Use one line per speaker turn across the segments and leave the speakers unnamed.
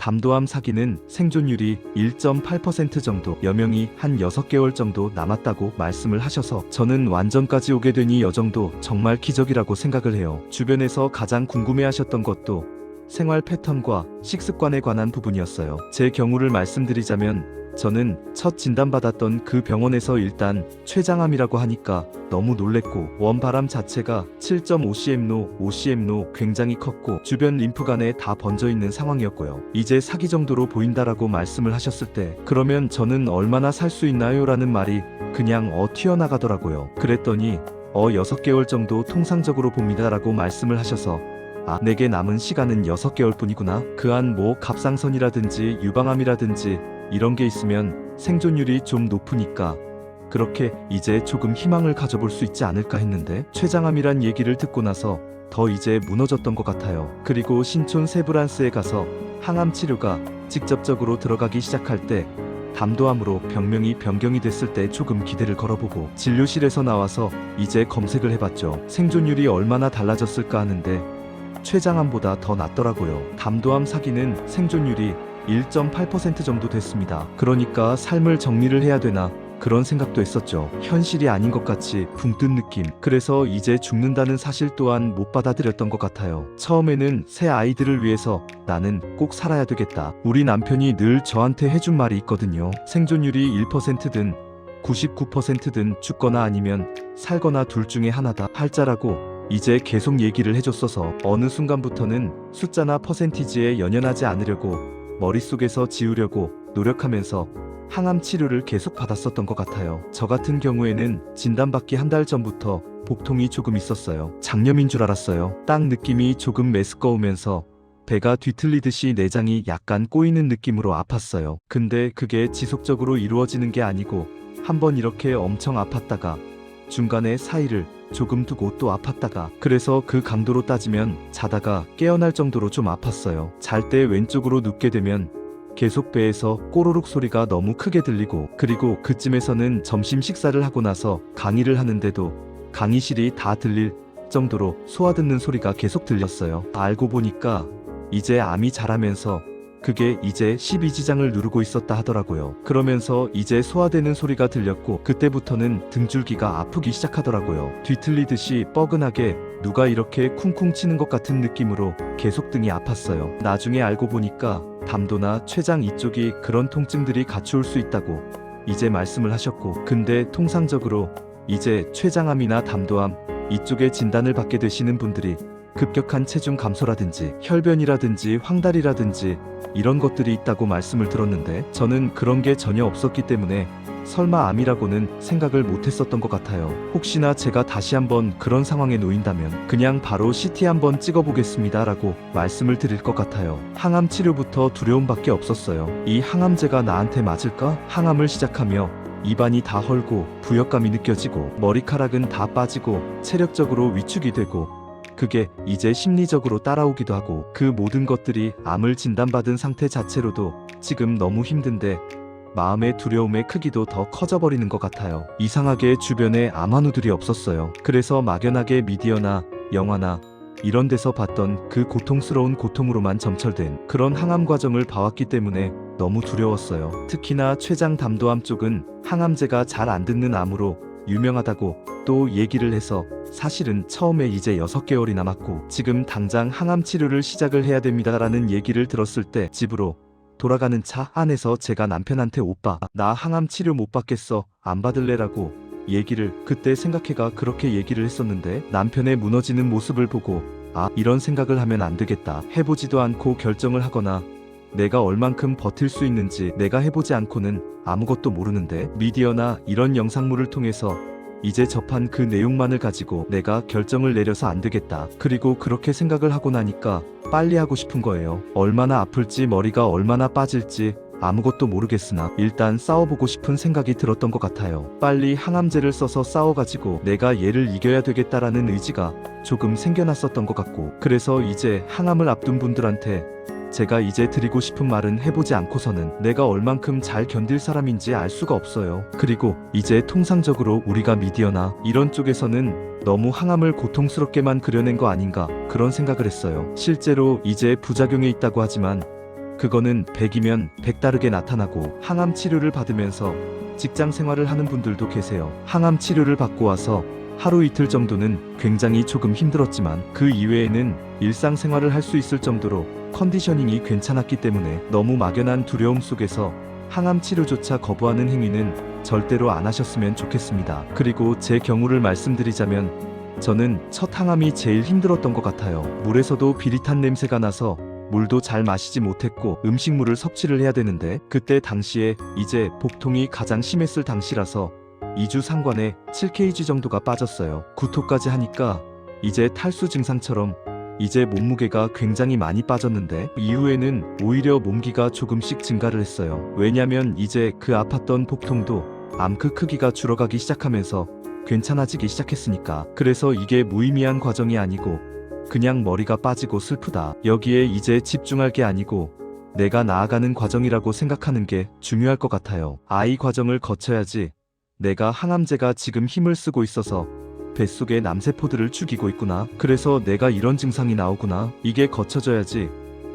담도암 사기는 생존율이 1.8% 정도, 여명이 한 6개월 정도 남았다고 말씀을 하셔서 저는 완전까지 오게 되니 이 정도 정말 기적이라고 생각을 해요. 주변에서 가장 궁금해하셨던 것도 생활 패턴과 식습관에 관한 부분이었어요. 제 경우를 말씀드리자면 저는 첫 진단받았던 그 병원에서 일단 췌장암이라고 하니까 너무 놀랬고, 원바람 자체가 7.5cm노, 5cm노 굉장히 컸고 주변 림프관에 다 번져 있는 상황이었고요. 이제 사기 정도로 보인다라고 말씀을 하셨을 때 그러면 저는 얼마나 살 수 있나요? 라는 말이 그냥 튀어나가더라고요. 그랬더니 6개월 정도 통상적으로 봅니다 라고 말씀을 하셔서 내게 남은 시간은 6개월 뿐이구나. 그 안 갑상선이라든지 유방암이라든지 이런 게 있으면 생존율이 좀 높으니까 그렇게 이제 조금 희망을 가져볼 수 있지 않을까 했는데, 췌장암이란 얘기를 듣고 나서 더 이제 무너졌던 것 같아요. 그리고 신촌 세브란스에 가서 항암 치료가 직접적으로 들어가기 시작할 때 담도암으로 병명이 변경이 됐을 때 조금 기대를 걸어보고 진료실에서 나와서 이제 검색을 해봤죠. 생존율이 얼마나 달라졌을까 하는데 췌장암보다 더 낫더라고요. 담도암 사기는 생존율이 1.8% 정도 됐습니다. 그러니까 삶을 정리를 해야 되나 그런 생각도 했었죠. 현실이 아닌 것 같이 붕 뜬 느낌. 그래서 이제 죽는다는 사실 또한 못 받아들였던 것 같아요. 처음에는 새 아이들을 위해서 나는 꼭 살아야 되겠다. 우리 남편이 늘 저한테 해준 말이 있거든요. 생존율이 1%든 99%든 죽거나 아니면 살거나 둘 중에 하나다. 팔자라고 이제 계속 얘기를 해줬어서 어느 순간부터는 숫자나 퍼센티지에 연연하지 않으려고 머릿속에서 지우려고 노력하면서 항암 치료를 계속 받았었던 것 같아요. 저 같은 경우에는 진단받기 한 달 전부터 복통이 조금 있었어요. 장염인 줄 알았어요. 딱 느낌이 조금 메스꺼우면서 배가 뒤틀리듯이 내장이 약간 꼬이는 느낌으로 아팠어요. 근데 그게 지속적으로 이루어지는 게 아니고 한번 이렇게 엄청 아팠다가 중간에 사이를 조금 두고 또 아팠다가, 그래서 그 강도로 따지면 자다가 깨어날 정도로 좀 아팠어요. 잘 때 왼쪽으로 눕게 되면 계속 배에서 꼬르륵 소리가 너무 크게 들리고, 그리고 그쯤에서는 점심 식사를 하고 나서 강의를 하는데도 강의실이 다 들릴 정도로 소화듣는 소리가 계속 들렸어요. 알고 보니까 이제 암이 자라면서 그게 이제 12지장을 누르고 있었다 하더라고요. 그러면서 이제 소화되는 소리가 들렸고 그때부터는 등줄기가 아프기 시작하더라고요. 뒤틀리듯이 뻐근하게 누가 이렇게 쿵쿵 치는 것 같은 느낌으로 계속 등이 아팠어요. 나중에 알고 보니까 담도나 췌장 이쪽이 그런 통증들이 같이 올 수 있다고 이제 말씀을 하셨고, 근데 통상적으로 이제 췌장암이나 담도암 이쪽에 진단을 받게 되시는 분들이 급격한 체중 감소라든지 혈변이라든지 황달이라든지 이런 것들이 있다고 말씀을 들었는데 저는 그런 게 전혀 없었기 때문에 설마 암이라고는 생각을 못했었던 것 같아요. 혹시나 제가 다시 한번 그런 상황에 놓인다면 그냥 바로 CT 한번 찍어보겠습니다 라고 말씀을 드릴 것 같아요. 항암 치료부터 두려움밖에 없었어요. 이 항암제가 나한테 맞을까? 항암을 시작하며 입안이 다 헐고 부역감이 느껴지고 머리카락은 다 빠지고 체력적으로 위축이 되고 그게 이제 심리적으로 따라오기도 하고, 그 모든 것들이 암을 진단받은 상태 자체로도 지금 너무 힘든데 마음의 두려움의 크기도 더 커져버리는 것 같아요. 이상하게 주변에 암 환우들이 없었어요. 그래서 막연하게 미디어나 영화나 이런 데서 봤던 그 고통스러운 고통으로만 점철된 그런 항암 과정을 봐왔기 때문에 너무 두려웠어요. 특히나 췌장 담도암 쪽은 항암제가 잘 안 듣는 암으로 유명하다고 또 얘기를 해서 사실은 처음에 이제 6개월이 남았고 지금 당장 항암 치료를 시작을 해야 됩니다라는 얘기를 들었을 때 집으로 돌아가는 차 안에서 제가 남편한테 오빠 나 항암 치료 못 받겠어 안 받을래라고 얘기를 그때 생각해가 그렇게 얘기를 했었는데, 남편의 무너지는 모습을 보고 이런 생각을 하면 안 되겠다. 해보지도 않고 결정을 하거나 내가 얼만큼 버틸 수 있는지 내가 해보지 않고는 아무것도 모르는데, 미디어나 이런 영상물을 통해서 이제 접한 그 내용만을 가지고 내가 결정을 내려서 안 되겠다. 그리고 그렇게 생각을 하고 나니까 빨리 하고 싶은 거예요. 얼마나 아플지 머리가 얼마나 빠질지 아무것도 모르겠으나 일단 싸워보고 싶은 생각이 들었던 것 같아요. 빨리 항암제를 써서 싸워가지고 내가 얘를 이겨야 되겠다라는 의지가 조금 생겨났었던 것 같고, 그래서 이제 항암을 앞둔 분들한테 제가 이제 드리고 싶은 말은 해보지 않고서는 내가 얼만큼 잘 견딜 사람인지 알 수가 없어요. 그리고 이제 통상적으로 우리가 미디어나 이런 쪽에서는 너무 항암을 고통스럽게만 그려낸 거 아닌가 그런 생각을 했어요. 실제로 이제 부작용이 있다고 하지만 그거는 100이면 100 다르게 나타나고 항암 치료를 받으면서 직장 생활을 하는 분들도 계세요. 항암 치료를 받고 와서 하루 이틀 정도는 굉장히 조금 힘들었지만 그 이외에는 일상생활을 할 수 있을 정도로 컨디셔닝이 괜찮았기 때문에 너무 막연한 두려움 속에서 항암 치료조차 거부하는 행위는 절대로 안 하셨으면 좋겠습니다. 그리고 제 경우를 말씀드리자면 저는 첫 항암이 제일 힘들었던 것 같아요. 물에서도 비릿한 냄새가 나서 물도 잘 마시지 못했고 음식물을 섭취를 해야 되는데 그때 당시에 이제 복통이 가장 심했을 당시라서 2주 상관에 7kg 정도가 빠졌어요. 구토까지 하니까 이제 탈수 증상처럼 이제 몸무게가 굉장히 많이 빠졌는데 이후에는 오히려 몸기가 조금씩 증가를 했어요. 왜냐면 이제 그 아팠던 복통도 암크 크기가 줄어가기 시작하면서 괜찮아지기 시작했으니까. 그래서 이게 무의미한 과정이 아니고 그냥 머리가 빠지고 슬프다. 여기에 이제 집중할 게 아니고 내가 나아가는 과정이라고 생각하는 게 중요할 것 같아요. 이 과정을 거쳐야지 내가 항암제가 지금 힘을 쓰고 있어서 뱃속의 남세포들을 죽이고 있구나. 그래서 내가 이런 증상이 나오구나. 이게 거쳐져야지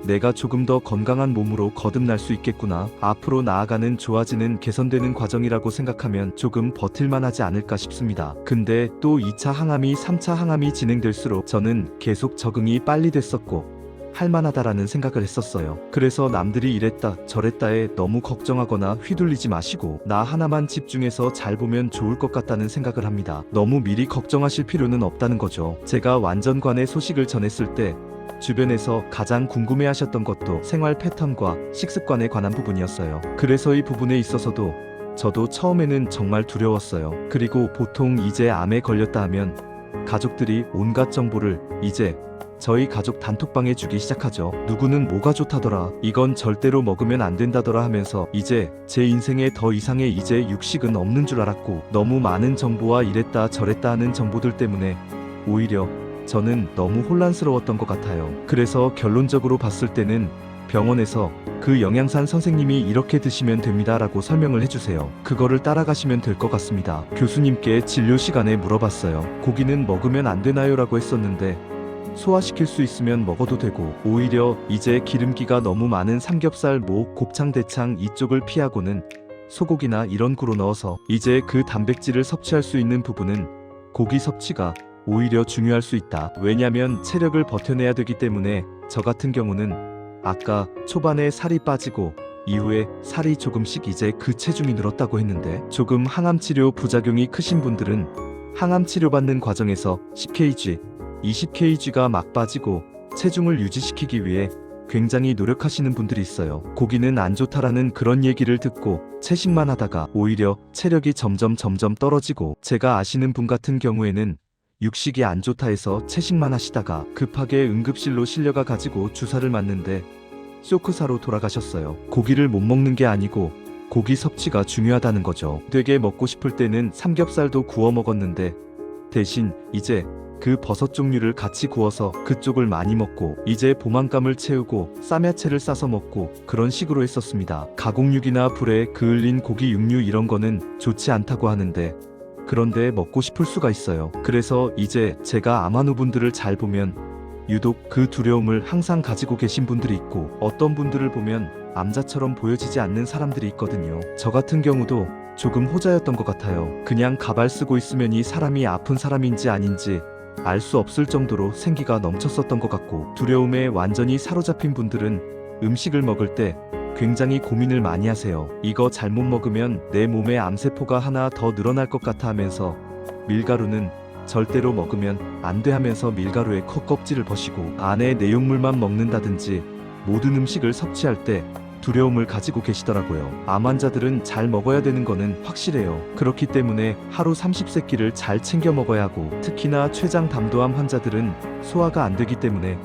내가 조금 더 건강한 몸으로 거듭날 수 있겠구나. 앞으로 나아가는 좋아지는 개선되는 과정이라고 생각하면 조금 버틸만 하지 않을까 싶습니다. 근데 또 2차 항암이 3차 항암이 진행될수록 저는 계속 적응이 빨리 됐었고 할만하다라는 생각을 했었어요. 그래서 남들이 이랬다 저랬다에 너무 걱정하거나 휘둘리지 마시고 나 하나만 집중해서 잘 보면 좋을 것 같다는 생각을 합니다. 너무 미리 걱정하실 필요는 없다는 거죠. 제가 완전관의 소식을 전했을 때 주변에서 가장 궁금해하셨던 것도 생활 패턴과 식습관에 관한 부분이었어요. 그래서 이 부분에 있어서도 저도 처음에는 정말 두려웠어요. 그리고 보통 이제 암에 걸렸다 하면 가족들이 온갖 정보를 이제 저희 가족 단톡방에 주기 시작하죠. 누구는 뭐가 좋다더라, 이건 절대로 먹으면 안 된다더라 하면서 이제 제 인생에 더 이상의 이제 육식은 없는 줄 알았고 너무 많은 정보와 이랬다 저랬다 하는 정보들 때문에 오히려 저는 너무 혼란스러웠던 것 같아요. 그래서 결론적으로 봤을 때는 병원에서 그 영양산 선생님이 이렇게 드시면 됩니다 라고 설명을 해주세요. 그거를 따라가시면 될 것 같습니다. 교수님께 진료 시간에 물어봤어요. 고기는 먹으면 안 되나요? 라고 했었는데 소화시킬 수 있으면 먹어도 되고 오히려 이제 기름기가 너무 많은 삼겹살, 목, 곱창, 대창 이쪽을 피하고는 소고기나 이런 구로 넣어서 이제 그 단백질을 섭취할 수 있는 부분은 고기 섭취가 오히려 중요할 수 있다. 왜냐면 체력을 버텨내야 되기 때문에. 저 같은 경우는 아까 초반에 살이 빠지고 이후에 살이 조금씩 이제 그 체중이 늘었다고 했는데 조금 항암치료 부작용이 크신 분들은 항암치료 받는 과정에서 10kg, 20kg가 막 빠지고 체중을 유지시키기 위해 굉장히 노력하시는 분들이 있어요. 고기는 안 좋다라는 그런 얘기를 듣고 채식만 하다가 오히려 체력이 점점 떨어지고 제가 아시는 분 같은 경우에는 육식이 안 좋다 해서 채식만 하시다가 급하게 응급실로 실려가 가지고 주사를 맞는데 쇼크사로 돌아가셨어요. 고기를 못 먹는 게 아니고 고기 섭취가 중요하다는 거죠. 되게 먹고 싶을 때는 삼겹살도 구워 먹었는데 대신 이제 그 버섯 종류를 같이 구워서 그쪽을 많이 먹고 이제 포만감을 채우고 쌈야채를 싸서 먹고 그런 식으로 했었습니다. 가공육이나 불에 그을린 고기 육류 이런 거는 좋지 않다고 하는데 그런데 먹고 싶을 수가 있어요. 그래서 이제 제가 암환우분들을 잘 보면 유독 그 두려움을 항상 가지고 계신 분들이 있고 어떤 분들을 보면 암자처럼 보여지지 않는 사람들이 있거든요. 저 같은 경우도 조금 호자였던 것 같아요. 그냥 가발 쓰고 있으면 이 사람이 아픈 사람인지 아닌지 알 수 없을 정도로 생기가 넘쳤었던 것 같고 두려움에 완전히 사로잡힌 분들은 음식을 먹을 때 굉장히 고민을 많이 하세요. 이거 잘못 먹으면 내 몸에 암세포가 하나 더 늘어날 것 같아 하면서 밀가루는 절대로 먹으면 안 돼 하면서 밀가루의 컵껍질을 버시고 안에 내용물만 먹는다든지 모든 음식을 섭취할 때 두려움을 가지고 계시더라고요. 암 환자들은 잘 먹어야 되는 거는 확실해요. 그렇기 때문에 하루 30세끼를 잘 챙겨 먹어야 하고 특히나 췌장 담도암 환자들은 소화가 안 되기 때문에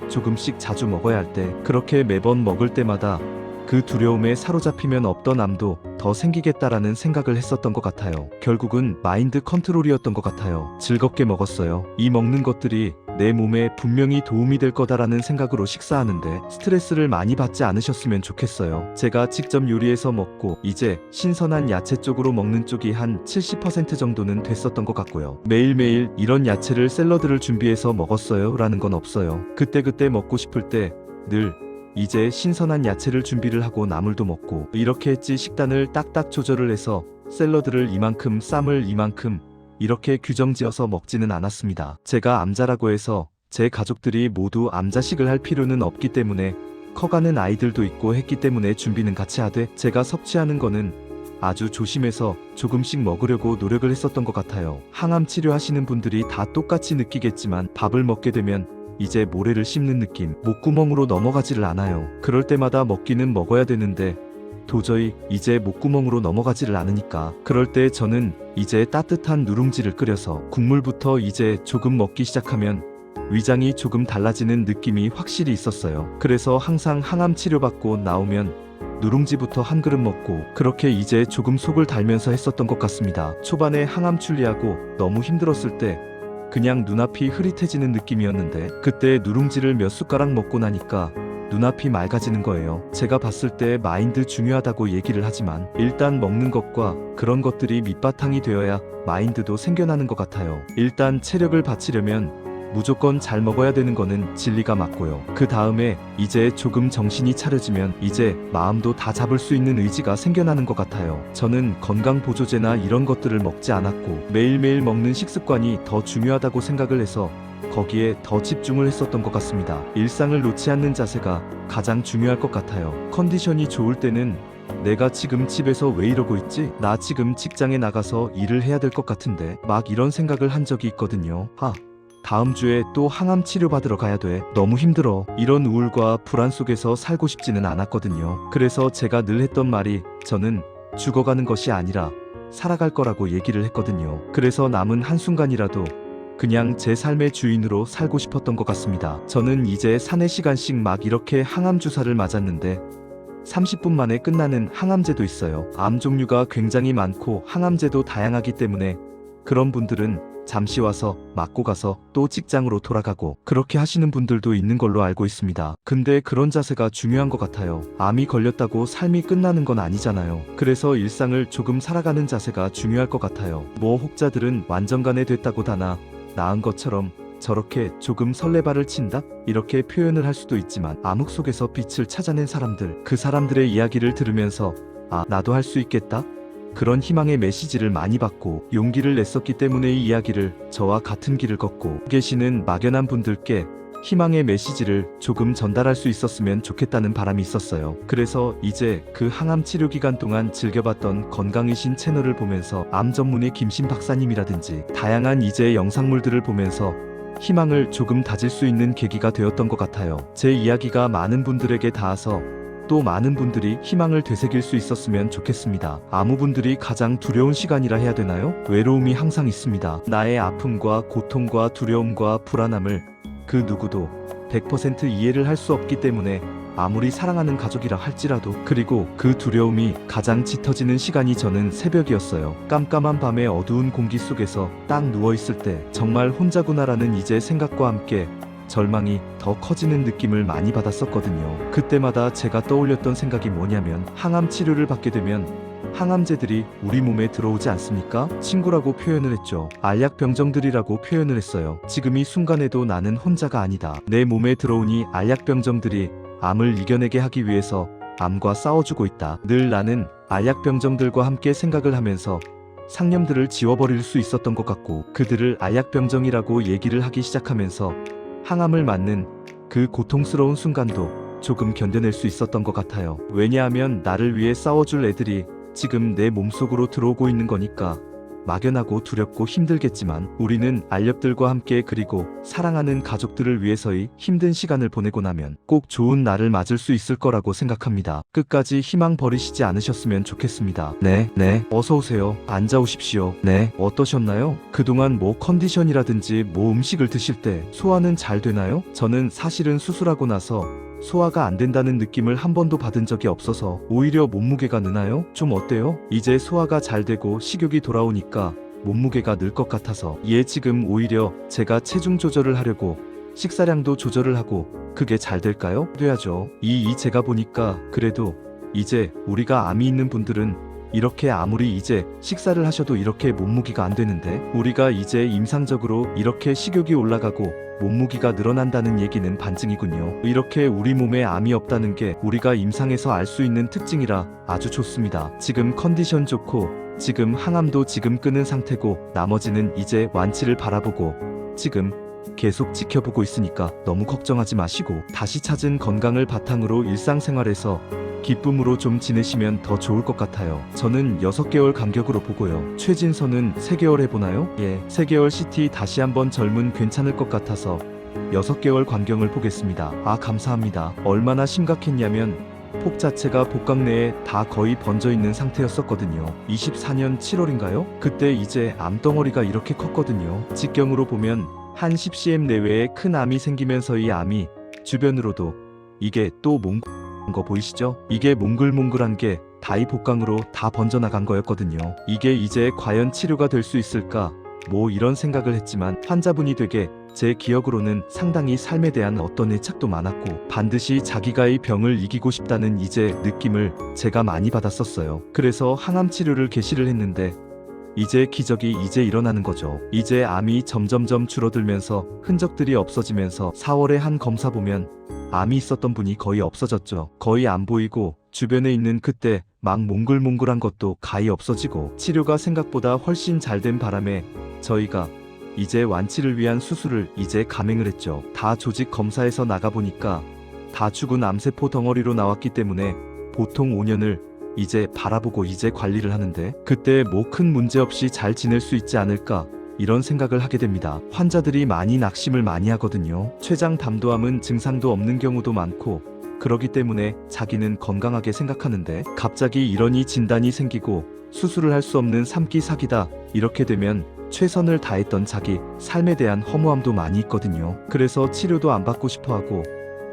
조금씩 자주 먹어야 할 때 그렇게 매번 먹을 때마다 그 두려움에 사로잡히면 없던 암도 더 생기겠다라는 생각을 했었던 것 같아요. 결국은 마인드 컨트롤이었던 것 같아요. 즐겁게 먹었어요. 이 먹는 것들이 내 몸에 분명히 도움이 될 거다라는 생각으로 식사하는데 스트레스를 많이 받지 않으셨으면 좋겠어요. 제가 직접 요리해서 먹고 이제 신선한 야채 쪽으로 먹는 쪽이 한 70% 정도는 됐었던 것 같고요. 매일매일 이런 야채를 샐러드를 준비해서 먹었어요 라는 건 없어요. 그때그때 먹고 싶을 때 늘 이제 신선한 야채를 준비를 하고 나물도 먹고 이렇게 했지. 식단을 딱딱 조절을 해서 샐러드를 이만큼, 쌈을 이만큼 이렇게 규정지어서 먹지는 않았습니다. 제가 암자라고 해서 제 가족들이 모두 암자식을 할 필요는 없기 때문에 커가는 아이들도 있고 했기 때문에 준비는 같이 하되 제가 섭취하는 거는 아주 조심해서 조금씩 먹으려고 노력을 했었던 것 같아요. 항암 치료하시는 분들이 다 똑같이 느끼겠지만 밥을 먹게 되면 이제 모래를 씹는 느낌, 목구멍으로 넘어가지를 않아요. 그럴 때마다 먹기는 먹어야 되는데 도저히 이제 목구멍으로 넘어가지를 않으니까 그럴 때 저는 이제 따뜻한 누룽지를 끓여서 국물부터 이제 조금 먹기 시작하면 위장이 조금 달라지는 느낌이 확실히 있었어요. 그래서 항상 항암 치료받고 나오면 누룽지부터 한 그릇 먹고 그렇게 이제 조금 속을 달면서 했었던 것 같습니다. 초반에 항암 출리하고 너무 힘들었을 때 그냥 눈앞이 흐릿해지는 느낌이었는데 그때 누룽지를 몇 숟가락 먹고 나니까 눈앞이 맑아지는 거예요. 제가 봤을 때 마인드 중요하다고 얘기를 하지만 일단 먹는 것과 그런 것들이 밑바탕이 되어야 마인드도 생겨나는 것 같아요. 일단 체력을 받치려면 무조건 잘 먹어야 되는 거는 진리가 맞고요. 그 다음에 이제 조금 정신이 차려지면 이제 마음도 다 잡을 수 있는 의지가 생겨나는 것 같아요. 저는 건강보조제나 이런 것들을 먹지 않았고 매일매일 먹는 식습관이 더 중요하다고 생각을 해서 거기에 더 집중을 했었던 것 같습니다. 일상을 놓지 않는 자세가 가장 중요할 것 같아요. 컨디션이 좋을 때는 내가 지금 집에서 왜 이러고 있지? 나 지금 직장에 나가서 일을 해야 될 것 같은데 막 이런 생각을 한 적이 있거든요. 다음 주에 또 항암 치료 받으러 가야 돼. 너무 힘들어. 이런 우울과 불안 속에서 살고 싶지는 않았거든요. 그래서 제가 늘 했던 말이 저는 죽어가는 것이 아니라 살아갈 거라고 얘기를 했거든요. 그래서 남은 한순간이라도 그냥 제 삶의 주인으로 살고 싶었던 것 같습니다. 저는 이제 3-4시간씩 막 이렇게 항암 주사를 맞았는데 30분 만에 끝나는 항암제도 있어요. 암 종류가 굉장히 많고 항암제도 다양하기 때문에 그런 분들은 잠시 와서 맞고 가서 또 직장으로 돌아가고 그렇게 하시는 분들도 있는 걸로 알고 있습니다. 근데 그런 자세가 중요한 것 같아요. 암이 걸렸다고 삶이 끝나는 건 아니잖아요. 그래서 일상을 조금 살아가는 자세가 중요할 것 같아요. 뭐 혹자들은 완전간에 됐다고 다나 나은 것처럼 저렇게 조금 설레발을 친다? 이렇게 표현을 할 수도 있지만 암흑 속에서 빛을 찾아낸 사람들, 그 사람들의 이야기를 들으면서 나도 할 수 있겠다? 그런 희망의 메시지를 많이 받고 용기를 냈었기 때문에 이 이야기를 저와 같은 길을 걷고 계시는 막연한 분들께 희망의 메시지를 조금 전달할 수 있었으면 좋겠다는 바람이 있었어요. 그래서 이제 그 항암 치료 기간 동안 즐겨봤던 건강의신 채널을 보면서 암 전문의 김신 박사님이라든지 다양한 이제 영상물들을 보면서 희망을 조금 다질 수 있는 계기가 되었던 것 같아요. 제 이야기가 많은 분들에게 닿아서 또 많은 분들이 희망을 되새길 수 있었으면 좋겠습니다. 아무분들이 가장 두려운 시간이라 해야 되나요? 외로움이 항상 있습니다. 나의 아픔과 고통과 두려움과 불안함을 그 누구도 100% 이해를 할 수 없기 때문에 아무리 사랑하는 가족이라 할지라도 그리고 그 두려움이 가장 짙어지는 시간이 저는 새벽이었어요. 깜깜한 밤의 어두운 공기 속에서 딱 누워있을 때 정말 혼자구나라는 이제 생각과 함께 절망이 더 커지는 느낌을 많이 받았었거든요. 그때마다 제가 떠올렸던 생각이 뭐냐면 항암 치료를 받게 되면 항암제들이 우리 몸에 들어오지 않습니까? 친구라고 표현을 했죠. 알약병정들이라고 표현을 했어요. 지금 이 순간에도 나는 혼자가 아니다. 내 몸에 들어오니 알약병정들이 암을 이겨내게 하기 위해서 암과 싸워주고 있다. 늘 나는 알약병정들과 함께 생각을 하면서 상념들을 지워버릴 수 있었던 것 같고 그들을 알약병정이라고 얘기를 하기 시작하면서 항암을 맞는 그 고통스러운 순간도 조금 견뎌낼 수 있었던 것 같아요. 왜냐하면 나를 위해 싸워줄 애들이 지금 내 몸속으로 들어오고 있는 거니까 막연하고 두렵고 힘들겠지만 우리는 알렵들과 함께 그리고 사랑하는 가족들을 위해서의 힘든 시간을 보내고 나면 꼭 좋은 날을 맞을 수 있을 거라고 생각합니다. 끝까지 희망 버리시지 않으셨으면 좋겠습니다. 네. 어서오세요. 앉아오십시오. 네. 어떠셨나요? 그동안 뭐 컨디션이라든지 뭐 음식을 드실 때 소화는 잘 되나요? 저는 사실은 수술하고 나서 소화가 안 된다는 느낌을 한 번도 받은 적이 없어서 오히려 몸무게가 느나요? 좀 어때요? 이제 소화가 잘 되고 식욕이 돌아오니까 몸무게가 늘 것 같아서 지금 오히려 제가 체중 조절을 하려고 식사량도 조절을 하고 그게 잘 될까요? 돼야죠. 제가 보니까 그래도 이제 우리가 암이 있는 분들은 이렇게 아무리 이제 식사를 하셔도 이렇게 몸무게가 안 되는데 우리가 이제 임상적으로 이렇게 식욕이 올라가고 몸무게가 늘어난다는 얘기는 반증이군요. 이렇게 우리 몸에 암이 없다는 게 우리가 임상에서 알 수 있는 특징이라 아주 좋습니다. 지금 컨디션 좋고 지금 항암도 지금 끄는 상태고 나머지는 이제 완치를 바라보고 지금 계속 지켜보고 있으니까 너무 걱정하지 마시고 다시 찾은 건강을 바탕으로 일상생활에서 기쁨으로 좀 지내시면 더 좋을 것 같아요. 저는 6개월 간격으로 보고요. 최진서는 3개월 해보나요? 예, 3개월 CT 다시 한번 젊은 괜찮을 것 같아서 6개월 간격을 보겠습니다. 아, 감사합니다. 얼마나 심각했냐면 폭 자체가 복강 내에 다 거의 번져 있는 상태였었거든요. 24년 7월인가요? 그때 이제 암덩어리가 이렇게 컸거든요. 직경으로 보면 한 10cm 내외의 큰 암이 생기면서 이 암이 주변으로도 이게 또 거 보이시죠? 이게 몽글몽글한 게 다이 복강으로 다 번져나간 거였거든요. 이게 이제 과연 치료가 될 수 있을까? 뭐 이런 생각을 했지만 환자분이 되게 제 기억으로는 상당히 삶에 대한 어떤 애착도 많았고 반드시 자기가 이 병을 이기고 싶다는 이제 느낌을 제가 많이 받았었어요. 그래서 항암 치료를 개시를 했는데 이제 기적이 이제 일어나는 거죠. 이제 암이 점점점 줄어들면서 흔적들이 없어지면서 4월에 한 검사 보면 암이 있었던 분이 거의 없어졌죠. 거의 안 보이고 주변에 있는 그때 막 몽글몽글한 것도 가히 없어지고 치료가 생각보다 훨씬 잘 된 바람에 저희가 이제 완치를 위한 수술을 이제 감행을 했죠. 다 조직 검사에서 나가보니까 다 죽은 암세포 덩어리로 나왔기 때문에 보통 5년을 이제 바라보고 이제 관리를 하는데 그때 뭐 큰 문제 없이 잘 지낼 수 있지 않을까 이런 생각을 하게 됩니다. 환자들이 많이 낙심을 많이 하거든요. 췌장 담도암은 증상도 없는 경우도 많고 그러기 때문에 자기는 건강하게 생각하는데 갑자기 이러니 진단이 생기고 수술을 할 수 없는 3기 4기다 이렇게 되면 최선을 다했던 자기 삶에 대한 허무함도 많이 있거든요. 그래서 치료도 안 받고 싶어하고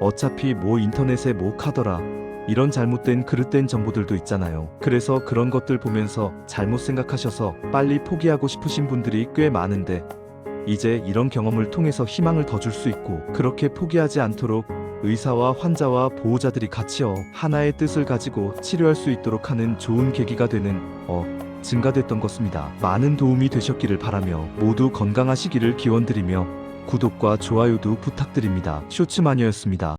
어차피 뭐 인터넷에 뭐 카더라 이런 잘못된 그릇된 정보들도 있잖아요. 그래서 그런 것들 보면서 잘못 생각하셔서 빨리 포기하고 싶으신 분들이 꽤 많은데 이제 이런 경험을 통해서 희망을 더 줄 수 있고 그렇게 포기하지 않도록 의사와 환자와 보호자들이 같이 하나의 뜻을 가지고 치료할 수 있도록 하는 좋은 계기가 되는 증가됐던 것입니다. 많은 도움이 되셨기를 바라며 모두 건강하시기를 기원드리며 구독과 좋아요도 부탁드립니다. 쇼츠마녀였습니다.